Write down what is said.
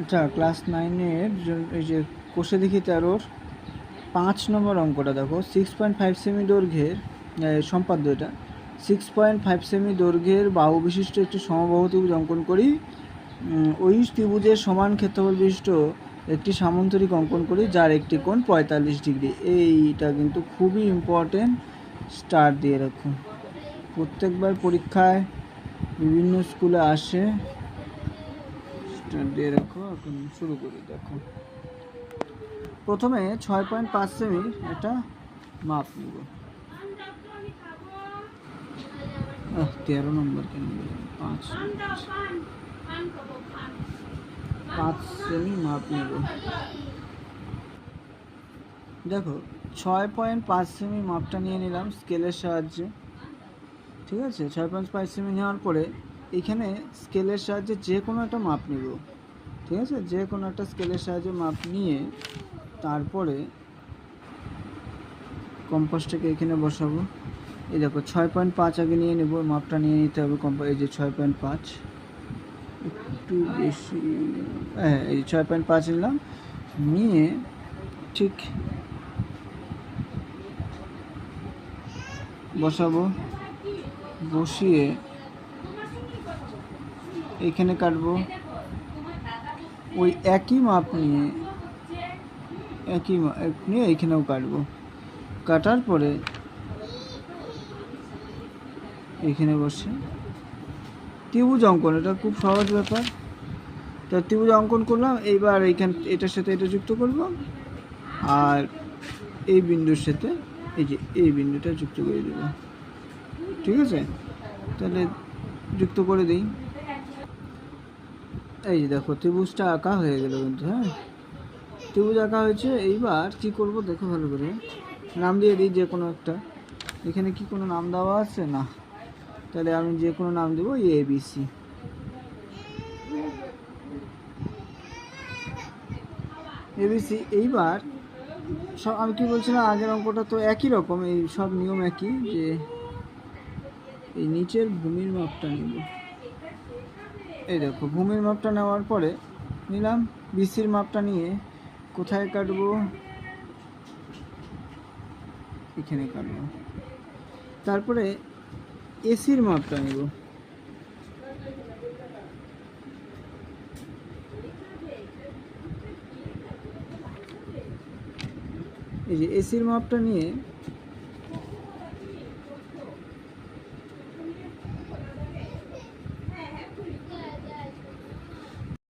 আচ্ছা, ক্লাস 9-এর এই যে কোষে দেখি 13-র 5 নম্বর অঙ্কটা দেখো। 6.5 সেমি দৈর্ঘ্যের সম্পাদ্য এটা। 6.5 সেমি দৈর্ঘ্যের বাহু বিশিষ্ট একটি সমবাহু ত্রিভুজ অঙ্কন করি। ওই ত্রিভুজের সমান ক্ষেত্রফল বিশিষ্ট একটি সামান্তরিক অঙ্কন করি যার একটি কোণ 45 ডিগ্রি। এইটা কিন্তু খুবই ইম্পর্টেন্ট, স্টার দিয়ে রাখো। প্রত্যেকবার পরীক্ষায় বিভিন্ন স্কুলে আসে, স্টার দিয়ে রাখো। এখন শুরু করি। দেখো, প্রথমে 6.5 সেমি এটা মাপ নিব। 13 নম্বর কেন, 5 সেমি মাপ নেব। দেখো, 6.5 সেমি মাপটা নিয়ে নিলাম স্কেলের সাহায্যে। ঠিক আছে, 6.5 সেমি নেওয়ার পরে এখানে স্কেলের সাহায্যে যে কোনো একটা মাপ নিব। ঠিক আছে, যে কোনো একটা স্কেলের সাহায্যে মাপ নিয়ে তারপরে কম্পাসটাকে এখানে বসাবো। এই দেখো, 6.5 আগে নিয়ে নেব, মাপটা নিয়ে নিতে হবে। এই যে 6.5, একটু বেশি, হ্যাঁ, এই 6.5 নিলাম। নিয়ে ঠিক বসাবো, বসিয়ে এইখানে কাটবো। ওই একই মাপ নিয়ে এইখানেও কাটবো। কাটার পরে এইখানে বসে ত্রিভুজ অঙ্কন, এটা খুব সহজ ব্যাপার। তো ত্রিভুজ অঙ্কন করলাম। এইবার এটার সাথে এটা যুক্ত করব, আর এই বিন্দুর সাথে এই যে এই বিন্দুটা যুক্ত করে দেব। ঠিক আছে, তাহলে যুক্ত করে দিই। এই যে দেখো, ত্রিভুজটা আঁকা হয়ে গেল কিন্তু। হ্যাঁ, ত্রিভুজ আঁকা হয়েছে। এইবার কি করব দেখো ভালো করে, নাম দিয়ে দিই যে কোনো একটা। এখানে কি কোনো নাম দেওয়া আছে? না, তাহলে আমি যে কোনো নাম দেবো ABC। ABC। এইবার সব আমি কি বলছিলাম, আগের অঙ্কটা তো একই রকম, এই সব নিয়ম একই, যে এই নিচের ভূমির মাপটা নিব। এই দেখো, ভূমির মাপটা নেওয়ার পরে নিলাম BCর মাপটা নিয়ে কোথায় কাটবো, এখানে কাটবো। তারপরে ACর মাপটা নিব। এই যে ACর মাপটা নিয়ে